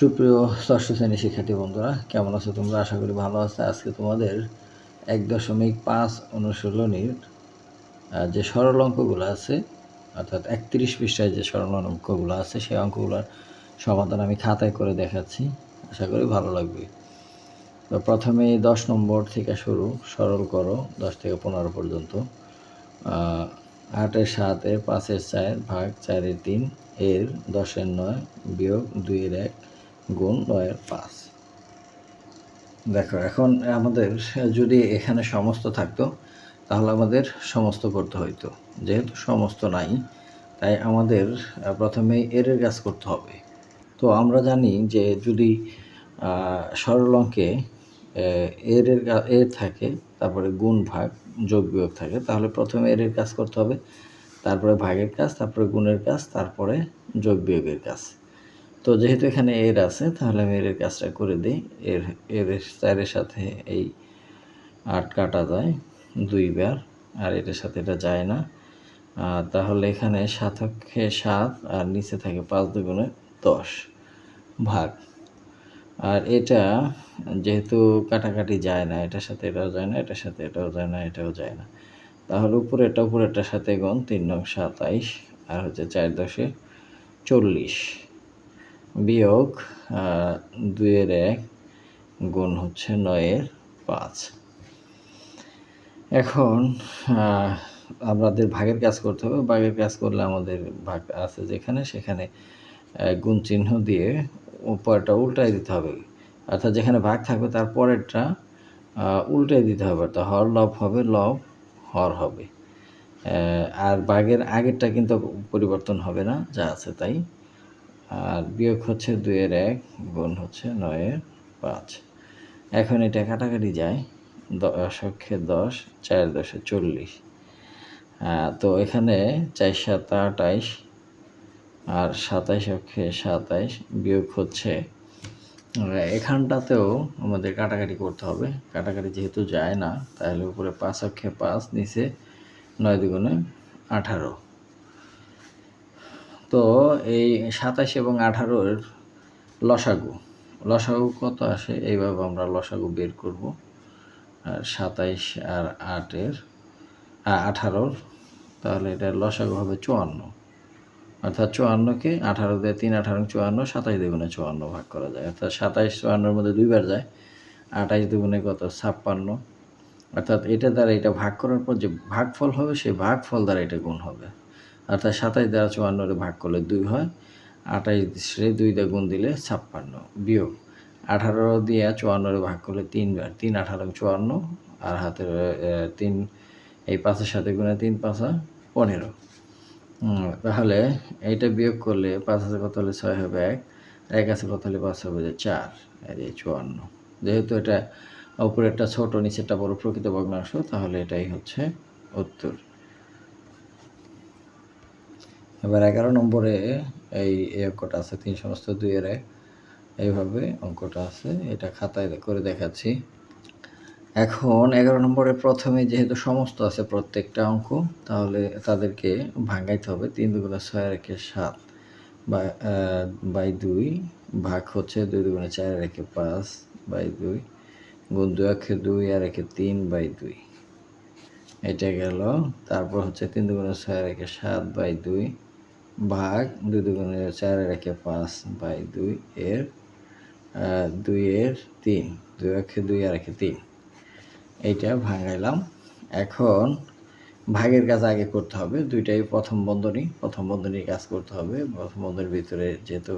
সুপ্রিয় ষষ্ঠ শ্রেণীর শিক্ষার্থী বন্ধুরা, কেমন আছো তোমরা? আশা করি ভালো আছো। আজকে তোমাদের 1.5 অনুশীলনীর যে সরল অঙ্কগুলো আছে, অর্থাৎ 31 পৃষ্ঠায় যে সরল অঙ্কগুলো আছে, সেই অঙ্কগুলোর সমাধান আমি খাতায় করে দেখাচ্ছি। আশা করি ভালো লাগবে। তো প্রথমে 10 নম্বর থেকে শুরু, সরল করো 10 থেকে 15 পর্যন্ত। 8 এর 7 এর 5 এর 4 ভাগ 4 এর 3 এর 10 এর 9 বিয়োগ 2 এর 1 গুণ 9 এর 5। দেখো, এখন আমাদের যদি এখানে সমস্ত থাকতো তাহলে আমাদের সমস্ত করতে হইতো। যেহেতু সমস্ত নাই, তাই আমাদের প্রথমে এর কাজ করতে হবে। তো আমরা জানি যে যদি সরল অঙ্কে এর থাকে, তারপরে গুণ ভাগ যোগ বিয়োগ থাকে, তাহলে প্রথমে এর কাজ করতে হবে, তারপরে ভাগের কাজ, তারপরে গুণের কাজ, তারপরে যোগ বিয়োগের কাজ। তো যেহেতু এখানে এর আছে, তাহলে আমি এর কাজটা করে দিই। এর 4-এর সাথে এই 8 কাটা যায় 2 বার, আর এটার সাথে এটা যায় না। তাহলে এখানে 7 অক্ষে 7 আর নিচে থাকে 5 দুগুণে 10 ভাগ। আর এটা যেহেতু কাটাকাটি যায় না, এটার সাথে এটাও যায় না, এটার সাথে এটাও যায় না, এটাও যায় না, তাহলে উপরেরটার সাথে গুণ 3 নং 27 আর হচ্ছে 4 10 40 বিয়োগ 2 এর 1 গুণ হচ্ছে 9 এর 5। এখন আমাদের ভাগের কাজ করতে হবে। ভাগের কাজ করলে আমাদের ভাগ আছে যেখানে, সেখানে গুণ চিহ্ন দিয়ে উপরটা উল্টাই দিতে হবে। অর্থাৎ যেখানে ভাগ থাকবে তার পরেরটা উল্টাই দিতে হবে। অর্থাৎ হর লব হবে, লব হর হবে। আর ভাগের আগেরটা কিন্তু পরিবর্তন হবে না, যা আছে তাই। আর বিয়োগ হচ্ছে 2 এর 1 গুণ হচ্ছে 9 এর 5। এখন এটা কাটাকাটি যায়, 10 অক্ষে 10, 4 10 40। তো এখানে 4 7 28 আর 27 অক্ষে 27 বিয়োগ হচ্ছে, এখানটাতেও আমাদের কাটাকাটি করতে হবে। কাটাকাটি যেহেতু যায় না, তাহলে উপরে 5 অক্ষে 5, নিচে 9 দুগুণে 18। তো এই 27 এবং 18-র লসাগু কত আসে, এইভাবে আমরা লসাগু বের করব। আর 27 আর 18-র, তাহলে এটার লসাগু হবে 54। অর্থাৎ 54কে 18 দিয়ে 3 18 54, 27 দুগুণে 54 ভাগ করা যায়। অর্থাৎ 27 54-র মধ্যে 2 বার যায়, 28 দুগুণে কত 56। অর্থাৎ এটা দ্বারা এটা ভাগ করার পর যে ভাগফল হবে, সেই ভাগফল দ্বারা এটা গুণ হবে। অর্থাৎ 27 দ্বারা 54-রে ভাগ করলে 2 হয়, 28-রে 2 দিয়ে গুণ দিলে 56 বিয়োগ 18 দিয়ে 54-রে ভাগ করলে 3 বার, 3 18 54, আর হাতের 3 এই 5-এর সাথে গুণে 3 5 15। তাহলে এইটা বিয়োগ করলে 5 আছে কত হলে 6 হবে 1, আর 1 আছে কত হলে 5 হবে 4, আর এই 54। যেহেতু এটা উপরেরটা ছোট, নিচেরটা বড় প্রকৃত ভগ্নাংশ, তাহলে এটাই হচ্ছে উত্তর। এবার 11 নম্বরে এই অঙ্কটা আছে 3 সমস্ত 2 এর 1, এইভাবে অঙ্কটা আছে। এটা খাতায় করে দেখাচ্ছি। এখন 11 নম্বরে প্রথমে যেহেতু সমস্ত আছে প্রত্যেকটা অঙ্ক, তাহলে তাদেরকে ভাঙাইতে হবে। 3 দুগুণে 6 আর 1 7 বাই 2 ভাগ হচ্ছে 2 দুগুণে 4 আর 1 5 বাই 2 গুণ 2 অক্ষে 2 আর 1 3 বাই 2। এটা গেল। তারপর হচ্ছে 3 দুগুণে 6 আর 1 7 বাই 2 ভাগ 2 দুগুণে 4 আর 1 5 বাই 2 এর 2 এর 3, 2 অক্ষে 2 আর 1 3। এইটা ভাঙাইলাম। এখন ভাগের কাজ আগে করতে হবে। দুইটাই প্রথম বন্ধনীর কাজ করতে হবে। প্রথম বন্ধনীর ভিতরে যেহেতু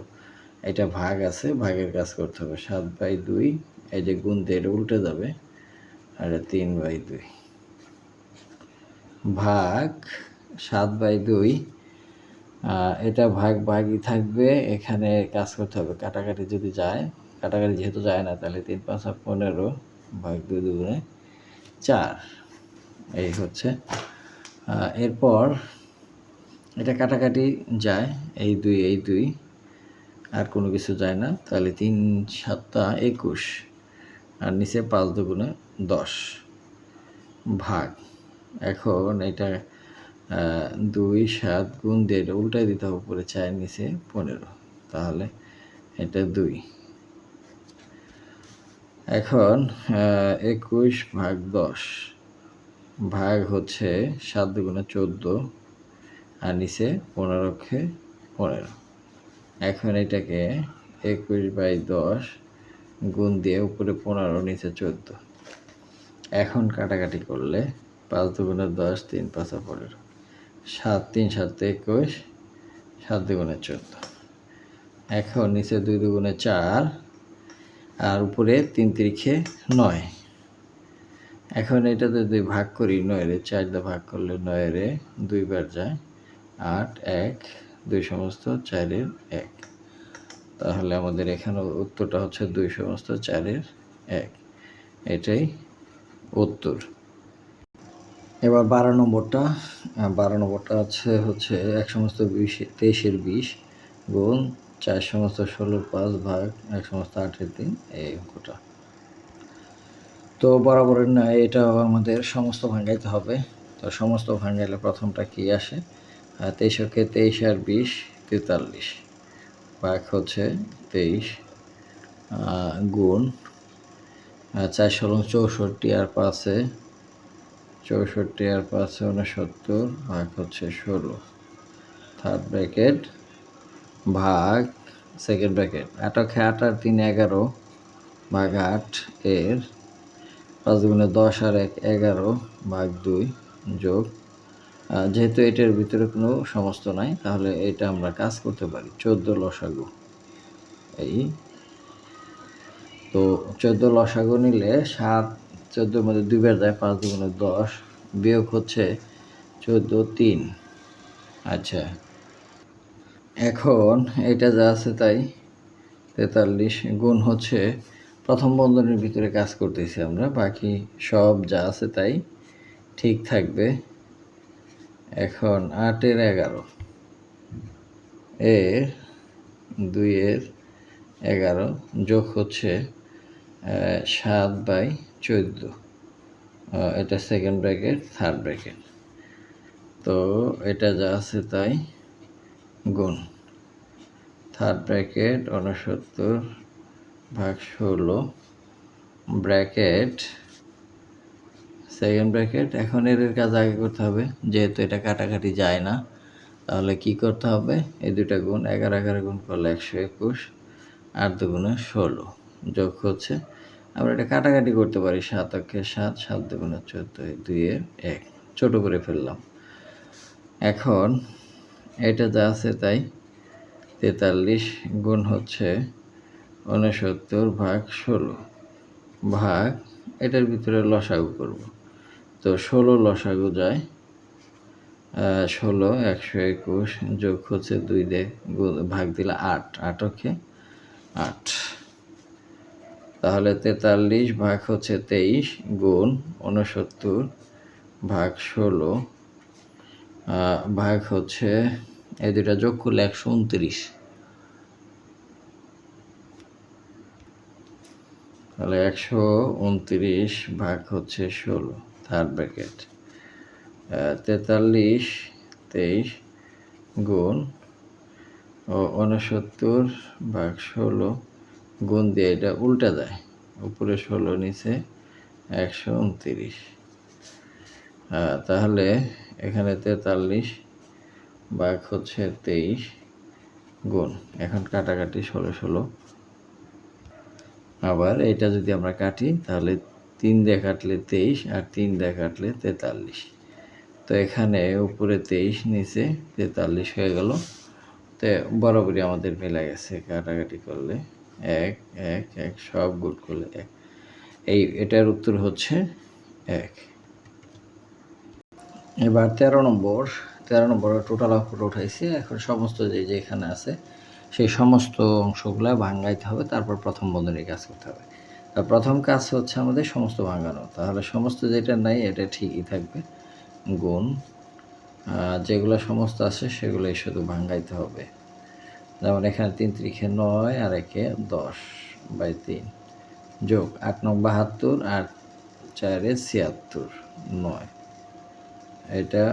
এটা ভাগ আছে, ভাগের কাজ করতে হবে। 7 বাই 2, এই যে গুণ দিয়ে এটা উল্টে যাবে, আর 3 বাই 2 ভাগ 7 বাই 2। এটা ভাগই থাকবে। এখানে কাজ করতে হবে, কাটাকাটি যদি যায়, কাটাকাটি যেহেতু যায় না, তাহলে 3 5 15 ভাগ 2 দুগুণে 4, এই হচ্ছে। এরপর এটা কাটাকাটি যায়, এই 2 আর কোনো কিছু যায় না, তাহলে 3 7 21 আর নিচে 5 দুগুণে 10 ভাগ। এখন এটা 2 7 গুণ দিয়ে এটা উল্টাই দিতে হবে, উপরে 4 নিচে 15, তাহলে এটা 2। এখন 21 ভাগ 10 ভাগ হচ্ছে 7 দুগুণে 14 আর নিচে 15 15। এখন এটাকে 21/10 গুণ দিয়ে উপরে 15 নিচে 14। এখন কাটাকাটি করলে 5 দুগুণে 10 3 5 15 7 3 7 21 7 দুগুণে 14। এখন নিচে 2 দুগুণে 4 আর উপরে 3 তিরিখে 9। এখন এটা যদি ভাগ করি 9 রে 4 দিয়ে ভাগ করলে 9 রে 2 বার যায় 8 1 2 সমস্ত 4 এর 1। তাহলে আমাদের এখানে উত্তরটা হচ্ছে 2 সমস্ত 4 এর 1। এটাই উত্তর। এবার 12 নম্বরটা 12 নম্বরটা হচ্ছে 1 সমস্ত 23 এর 20 গুণ 4 সমস্ত 16 এর 5 ভাগ 1 সমস্ত 8 এর 3 এই অঙ্কটা। তো বরাবরের ন্যায় এটাও আমাদের সমস্ত ভাঙাইতে হবে। তো সমস্ত ভাঙাইলে প্রথমটা কি আসে 23কে 23 আর 20 43 ভাগ হচ্ছে 23 গুণ 4 64 আর 5 64 আর 5 69 ভাগ হচ্ছে 16 থার্ড ব্র্যাকেট ভাগ সেকেন্ড ব্র্যাকেট 8 8 আর 3 11 ভাগ 8 এর 5 দুগুণে 10 আর 1 11 ভাগ 2 যোগ যেহেতু এটার ভিতরে কোনো সমস্ত নাই তাহলে এটা আমরা কাজ করতে পারি 14 লসাগু। এই তো 14 লসাগু নিলে 7 14 এর মধ্যে 2 বার যায় 5 দুগুণে 10 বিয়োগ হচ্ছে 14 3। আচ্ছা এখন এটা যা আছে তাই 43 গুণ হচ্ছে প্রথম বন্ধনীর ভিতরে কাজ করতেছি আমরা, বাকি সব যা আছে তাই ঠিক থাকবে। এখন 8 এর 11 এর 2 এর 11 যোগ হচ্ছে 7/14 এটা সেকেন্ড ব্র্যাকেট থার্ড ব্র্যাকেট। তো এটা যা আছে তাই গুণ থার্ড ব্র্যাকেট 69 ভাগ 16 ব্র্যাকেট সেকেন্ড ব্র্যাকেট। এখন এর কাজ আগে করতে হবে, যেহেতু এটা কাটাকাটি যায় না তাহলে কি করতে হবে এই দুটা গুণ 11 11 গুণ করলে 121 8 দুগুণে 16 যোগ হচ্ছে আমরা এটা কাটাকাটি করতে পারি 7 অক্ষে 7 7 দুগুণে 14 2 এর 1 ছোট করে ফেললাম। এখন এটা যা আছে তাই 43 গুণ হচ্ছে 69 ভাগ 16 ভাগ এটার ভিতরে লসাগু করব। তো 16 লসাগু যায় 16 121 যোগ হচ্ছে 2 দিয়ে ভাগ দিলে 8 8 অক্ষে 8। তাহলে 43 ভাগ হচ্ছে 23 গুণ 69 ভাগ 16 ভাগ হচ্ছে এই দুটা যোগ করলে 129। তাহলে 129 ভাগ হচ্ছে 16 থার্ড ব্র্যাকেট 43 23 গুণ 69 ভাগ 16 গুণ দিয়ে এটা উল্টা যায়, উপরে 16 নিচে 129। তাহলে এখানে 43 ভাগ হচ্ছে 23 গুণ এখন কাটাকাটি 16 16। আবার এটা যদি আমরা কাটি তাহলে 3 দিয়ে কাটলে 23 আর 3 দিয়ে কাটলে 43। তো এখানে উপরে 23 নিচে 43 হয়ে গেল। তো বরাবরই আমাদের মিলে গেছে, কাটাকাটি করলে 1 1 1 সব গুণ করলে 1। এটার উত্তর হচ্ছে 1। এবার 13 নম্বর টোটাল অঙ্কটা উঠাইছি। এখন সমস্ত যেখানে আছে সেই সমস্ত অংশগুলো ভাঙাইতে হবে, তারপর প্রথম বন্ধনীর কাজ করতে হবে। আর প্রথম কাজ হচ্ছে আমাদের সমস্ত ভাঙানো। তাহলে সমস্ত যেটা নাই এটা ঠিকই থাকবে, গুণ যেগুলো সমস্ত আছে সেগুলোই শুধু ভাঙাইতে হবে। যেমন এখানে 3 3 9 আর 1 10/3 যোগ 8 9 72 আর 4 76 9। এটা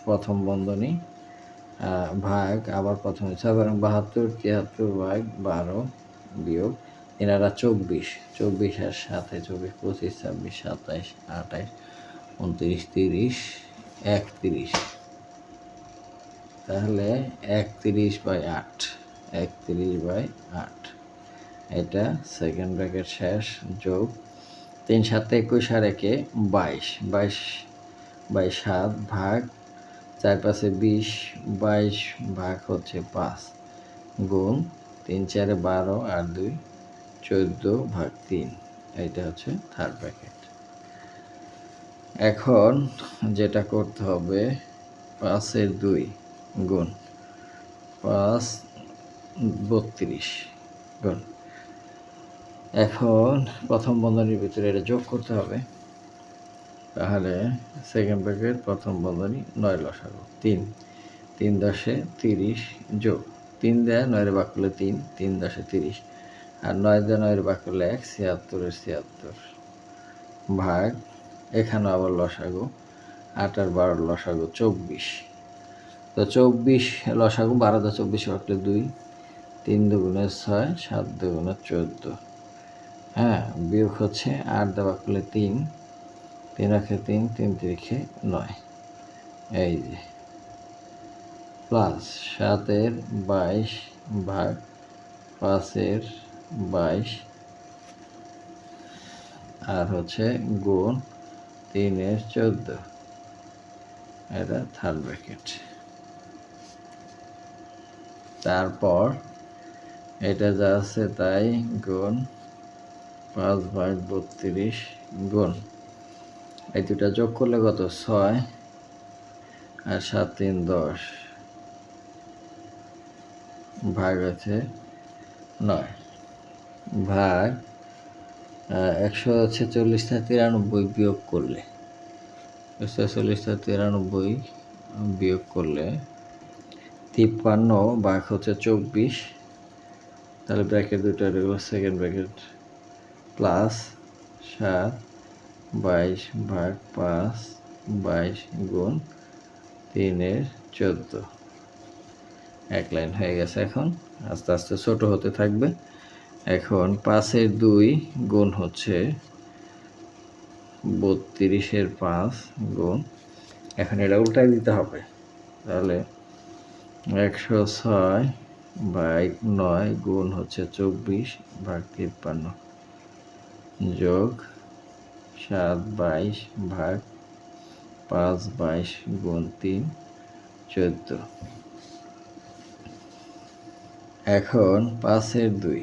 প্রথম বন্ধনী ভাগ আবার প্রথমে 6 72 73 ভাগ 12 বিয়োগ 3 আর 24, 24 আর 7, 24, 25, 26, 27, 28, 29, 30, 31, তাহলে 31/8, 31/8, এটা সেকেন্ড ব্র্যাকেট শেষ, যোগ 3 7 21 আর 1 22, 22/7 ভাগ 4 5 20, 22 ভাগ হচ্ছে 5, গুণ 3 4 12 আর 2 14 ভাগ 3, এইটা হচ্ছে থার্ড ব্র্যাকেট। এখন যেটা করতে হবে 5 এর 2 গুণ 5 32 গুণ, এখন প্রথম বন্ধনীর ভিতরে এটা যোগ করতে হবে, তাহলে সেকেন্ড ব্র্যাকেট প্রথম বন্ধনী 9 লসাগু 3, 3 10 30 যোগ 3 দেয় 9 ভাগ করলে 3, 3 10 30 আর 9 দেয় 9 ভাগ করলে 1, 76 এর 76 ভাগ, এখানে আবার লসাগু 8 আর 12 লসাগু 24, তো 24 লসাগু 12 দিয়ে 24 ভাগ করলে 2, 3 দুগুণে 6, 7 দুগুণে 14, হ্যাঁ, বিয়োগ হচ্ছে 8 দিয়ে ভাগ করলে 3, 3 রাখে 3, 3 3 9, এই যে প্লাস 7 এর 22 ভাগ 5 এর 22 আর হচ্ছে গুণ 3 এর 14, এটা থার্ড ব্র্যাকেট। তারপর এটা যা আছে তাই গুণ 5/32 গুণ, এই দুটা যোগ করলে কত 6 আর 7 3 10 ভাগ আছে 9 ভাগ 146 থেকে 93 বিয়োগ করলে 146 থেকে 93 বিয়োগ করলে 53 ভাগ হচ্ছে 24, তাহলে ব্র্যাকেট দুটো এগুলো সেকেন্ড ব্র্যাকেট প্লাস 7 22 ভাগ 5 22 গুণ 3 এর 14, এক লাইন হয়ে গেছে। এখন আস্তে আস্তে ছোট হতে থাকবে। এখন 5 এর 2 গুণ হচ্ছে 32 এর 5 গুণ, এখন এটা উল্টাই দিতে হবে, তাহলে 106/9 গুণ হচ্ছে 24 ভাগ 53 যোগ 7 22 ভাগ 5 22 গুণ 3 14, এখন 5 এর 2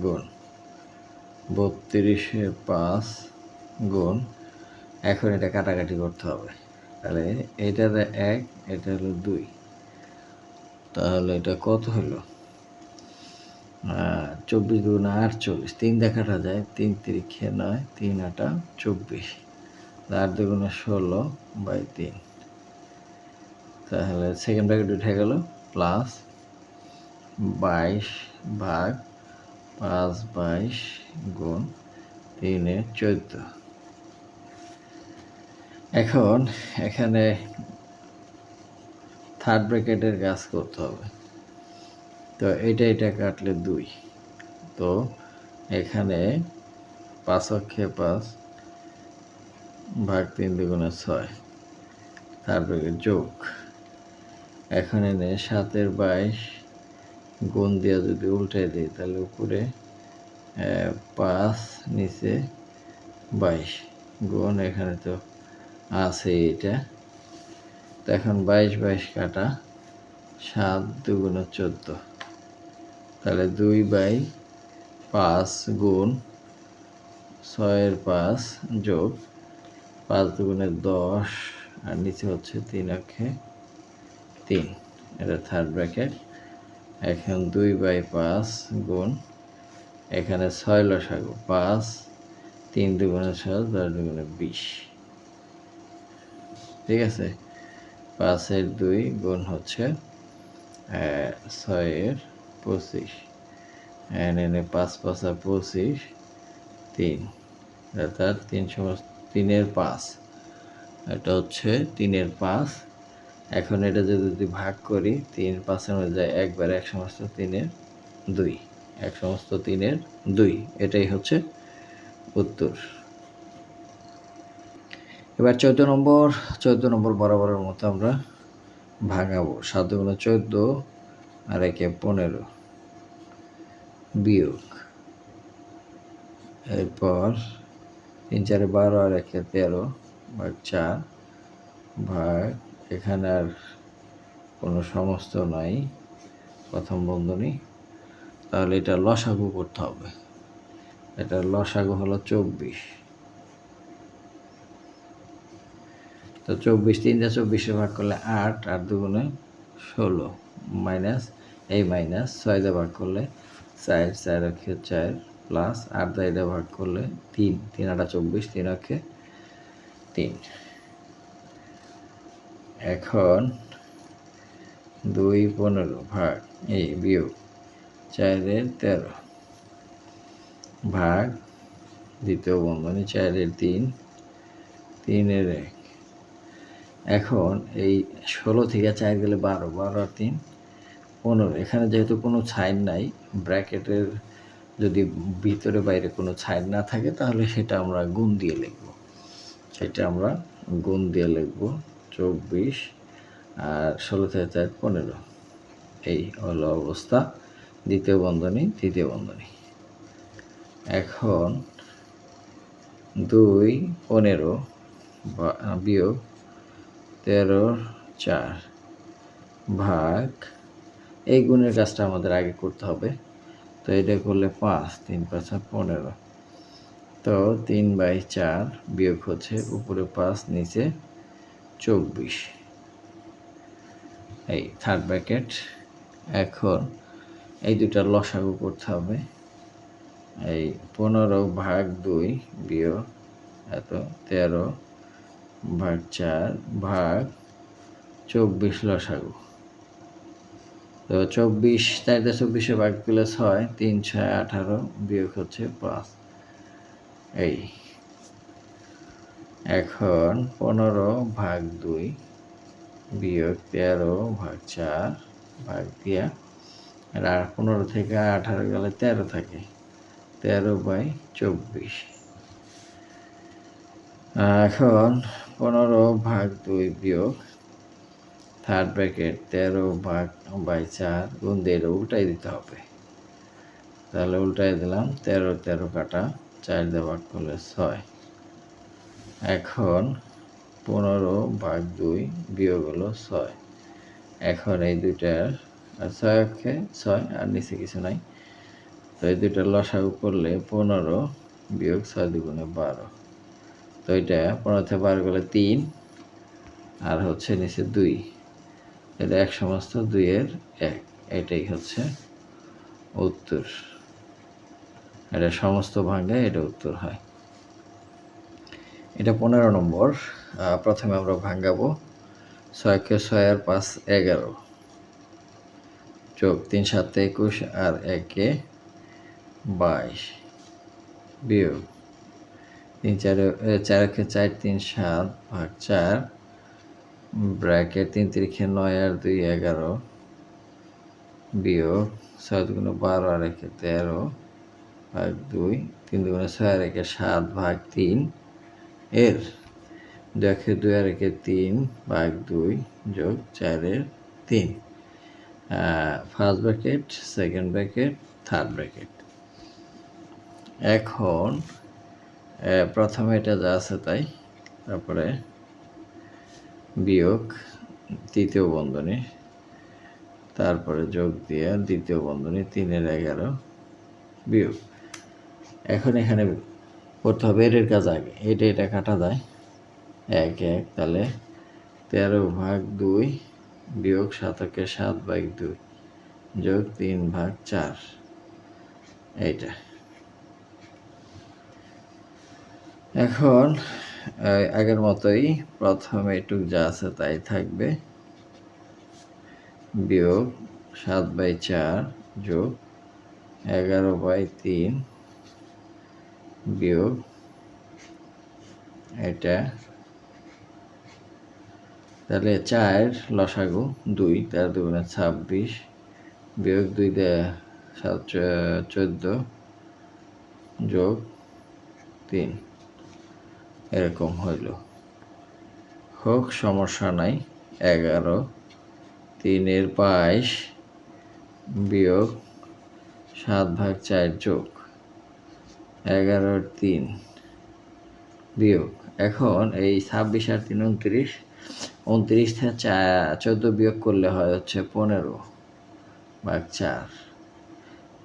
গুণ 32 এর 5 গুণ, এখন এটা কাটাকাটি করতে হবে, তাহলে এইটাতে 1, এটা হলো 2, তাহলে এটা কত হলো 24 দুগুণে 48, 3 দিয়ে কাটা যায়, 3 3 9, 3 8 24, 8 দুগুণে 16/3, তাহলে সেকেন্ড ব্র্যাকেট উঠে গেল প্লাস 22 ভাগ 5 22 গুণ 3 এর 14, এখন এখানে থার্ড ব্র্যাকেটের কাজ করতে হবে, তো এটা কাটলে 2, তো এখানে 5 অক্ষে 5 ভাগ 3 দুগুণে 6, থার্ড ব্র্যাকেট যোগ, এখন এনে 7 এর 22 গুণ দিয়ে যদি উল্টে দিই তাহলে উপরে 5 নিচে 22 গুণ, এখানে তো আছে এটা, তো এখন 22 22 কাটা, 7 দুগুণে 14, তাহলে 2/5 গুণ 6 এর 5 যোগ 5 দুগুণে 10 আর নিচে হচ্ছে 3 অক্ষে 3, এটা থার্ড ব্র্যাকেট। এখন 2/5 গুণ, এখানে 6 লসাগু 5, 3 দুগুণে 6, 10 দুগুণে 20, ঠিক আছে। 5 এর 2 গুণ হচ্ছে 6 এর 25, এনে 5 5 25, 3, অর্থাৎ 3 এর 5, এটা হচ্ছে 3 এর 5। এখন এটা যদি ভাগ করি 3 5 এর মধ্যে যায় একবার, 1 সমস্ত 3 এর 2, এক সমস্ত 3-এর 2, এটাই হচ্ছে উত্তর। এবার 14 নম্বর বরাবরের মতো আমরা ভাঙাবো। 7 × 14 আর 1-এ 15 বিয়োগ, এরপর 3-4-এ 12 আর 1-এ 13 ভাগ 4 ভাগ, এখানে আর কোনো সমস্ত নাই, প্রথম বন্ধনী, তাহলে এটা লসাগু করতে হবে। এটার লসাগু হলো 24। তো 24, 3 দিয়ে 24 ভাগ করলে 8, 8 2 16, মাইনাস এই মাইনাস 6 দিয়ে ভাগ করলে 4, 4 অক্ষে 4, প্লাস 8 দিয়ে ভাগ করলে 3, 3 8 24, 3 অক্ষে 3। এখন 2 15 ভাগ এই বিয়োগ 4-এর 13 ভাগ দ্বিতীয় বন্ধনী 4-এর 3, 3-এর 1। এখন এই 16 থেকে 4 গেলে 12, 12 আর 3 15। এখানে যেহেতু কোনো সাইন নাই, ব্র্যাকেটের যদি ভিতরে বাইরে কোনো সাইন না থাকে তাহলে সেটা আমরা গুণ দিয়ে লিখব। 24 আর 16 থেকে 4 15। এই হলো অবস্থা, দ্বিতীয় বন্ধনী তৃতীয় বন্ধনী। এখন 2 15 বিয়োগ 13 4 ভাগ, এই গুণের কাজটা আমাদের আগে করতে হবে। তো এটা করলে 5, 3 5 15। তো 3/4 বিয়োগ হচ্ছে উপরে 5 নিচে 24, এই থার্ড ব্র্যাকেট। এখন এই দুটার লসাগু করতে হবে। এই 15 ভাগ 2 বিয়োগ এত 13 ভাগ 4 ভাগ 24 লসাগু। তো 24, 4 দিয়ে 24 ভাগ করলে 6, 3 6 18 বিয়োগ হচ্ছে 5, এই। এখন 15 ভাগ 2 বিয়োগ 13 ভাগ 4 ভাগ দিয়া, আর 15 থেকে 18 গেলে 13 থাকে, 13/24। এখন 15 ভাগ 2 বিয়োগ থার্ড ব্র্যাকেট 13/4 গুণ দিয়ে উল্টাই দিতে হবে। তাহলে উল্টাই দিলাম, 13 13 কাটা, 4 দিয়ে ভাগ করলে 6। এখন 15 ভাগ 2 বিয়োগ হলো 6। এখন এই দুইটার 6 অক্ষে 6 আর নিচে কিছু নাই, তো এই দুইটার লসাগু করলে 15 বিয়োগ 6 2 12। তো এটা 15 থেকে 12 করলে 3 আর হচ্ছে নিচে 2, এটা এক সমস্ত 2-এর 1, এটাই হচ্ছে উত্তর। এটা সমস্ত ভাঙে এটা উত্তর হয়। এটা 15 নম্বর। প্রথমে আমরা ভাঙাবো। 6 কে 6 আর 5 11 যোগ 3 7 21 আর 1 22 বিয়োগ 3 4 4 কে 4 3 7 ভাগ 4 ব্র্যাকেট 3 3 9 আর 2 11 বিয়োগ 6 2 12 আর 1 13 ভাগ 2, 3 2 6 আর 1 7 ভাগ 3 এর 2 2 আর 1 3 ভাগ 2 যোগ 4-এর 3, first bracket, second bracket, third bracket. এখন প্রথমে এটা যা আছে তাই, তারপরে বিয়োগ তৃতীয় বন্ধনী, তারপরে যোগ দিয়ে দ্বিতীয় বন্ধনী 3-এর 11 বিয়োগ। এখন এখানে করতে হবে এর কাজ আগে, এটা কাটা যায় 1 1, তাহলে 13 ভাগ 2 বিয়োগ 7 ভাগ 2 যোগ 3 ভাগ 4, এইটা। এখন আগের মতোই প্রথমে এটুক যা আছে তাই থাকবে, বিয়োগ 7/4 যোগ 11/3 বিয়োগ এটা, তাহলে 4 লসাগু 2, 13 2 26 বিয়োগ 2 দিয়ে 14 যোগ 3 এরকম হইল। হোক, সমস্যা নাই। 11 3 22 বিয়োগ 7/4 যোগ 11 3 বিয়োগ। এখন এই 26 আর 3 29, 29 থেকে 14 বিয়োগ করলে হয় হচ্ছে 15/4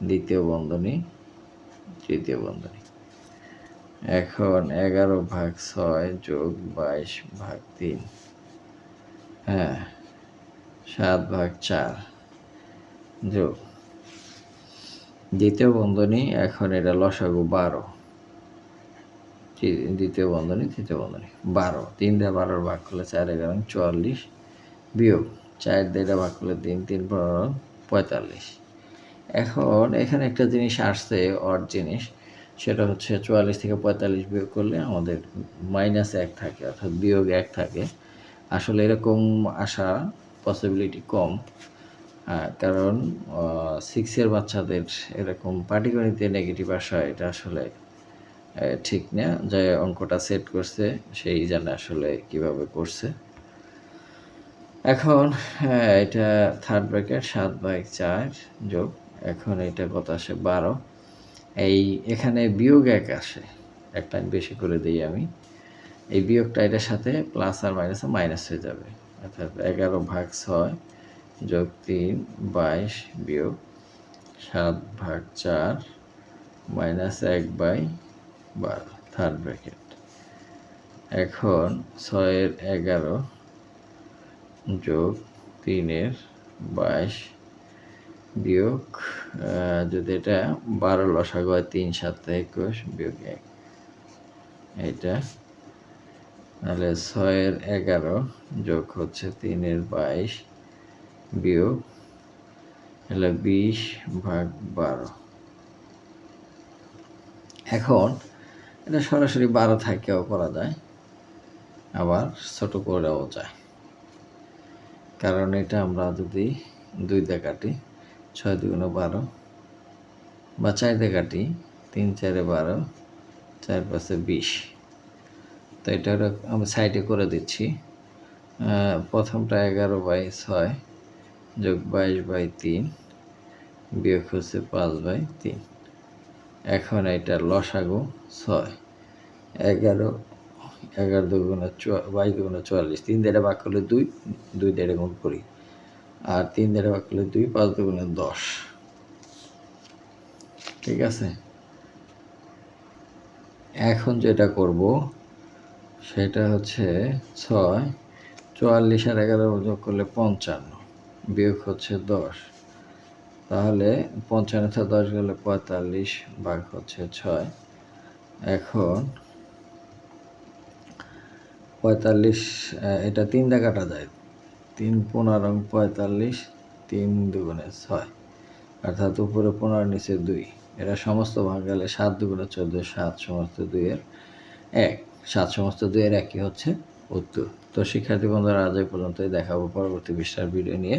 দ্বিতীয় বন্ধনী তৃতীয় বন্ধনী। এখন 11/6 যোগ 22/3 হ্যাঁ 7/4 যোগ দ্বিতীয় বন্ধনী। এখন এটা লসাগু 12, দ্বিতীয় বন্ধনী তৃতীয় বন্ধনী 12। 3 দিয়ে 12 ভাগ করলে 4 11 44 বিয়োগ 4 দিয়ে ভাগ করলে 3 3 15 45। এখন এখানে একটা জিনিস আসছে, অড জিনিস, সেটা হচ্ছে 44 থেকে 45 বিয়োগ করলে আমাদের -1 থাকে, অর্থাৎ বিয়োগ 1 থাকে। আসলে এরকম আসা পসিবিলিটি কম, কারণ 6-এর বাচ্চাদের এরকম পাটিগণিতে নেগেটিভ আসা এটা আসলে ঠিক না। যে অঙ্কটা সেট করছে সেই জানে আসলে কিভাবে করছে। এখন এটা থার্ড ব্র্যাকেট 7/4 যোগ, এখন এটা কত আসে 12। এখানে বিয়োগ 1 আসে, এক লাইন বেশি করে দিই আমি। এই বিয়োগটা এটার সাথে প্লাস আর মাইনাসে মাইনাস হয়ে যাবে, অর্থাৎ 11/6 যোগ 3 22 বিয়োগ 7/4 -1/12 থার্ড ব্র্যাকেট। এখন 6 11 যোগ 3 22 বিয়োগ, যদি এটা 12 লসাগু হয় 3 7 21 বিয়োগ 1, এটা তাহলে 6 11 যোগ হচ্ছে 3 22 বিয়োগ হলো 20/12। এখন এটা সরাসরি 12 থাকেও করা যায়, আবার ছোট করেও যায়। কারণ এটা আমরা যদি 2 দিয়ে কাটি 6 2 12, বা 4 দিয়ে কাটি 3 4 12, 4 5 20। তো এটা আমি সাইডে করে দিচ্ছি। প্রথমটা 11/6 যোগ 22/3 বিয়োগ হচ্ছে 5/3। এখন এটা লসাগু 6, 11 11 2 22 2 44, 3 দিয়ে ভাগ করলে 2, 2 দিয়ে গুণ করি, আর 3 দিয়ে ভাগ করলে 2, 5 2 10। ঠিক আছে, এখন যেটা করব সেটা হচ্ছে 6 44 আর 11 যোগ করলে 55 বিয়োগ হচ্ছে 10। তাহলে 55 থেকে 10 গেলে 45 ভাগ হচ্ছে 6। এখন 45 এটা 3 দিয়ে কাটা যায়, 3 15 45, 3 2 6, অর্থাৎ উপরে 15 নিচে 2। এটা সমস্ত ভাগ গেলে 7 2 14, 7 সমস্ত 2 এর 1, 7 সমস্ত 2 এর 1 হচ্ছে উত্তর। তো শিক্ষার্থী বন্ধুরা, আজ এই পর্যন্তই, দেখাবো পরবর্তী পৃষ্ঠার ভিডিও নিয়ে।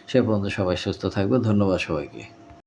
সে পর্যন্ত সবাই সুস্থ থাকবে। ধন্যবাদ সবাইকে।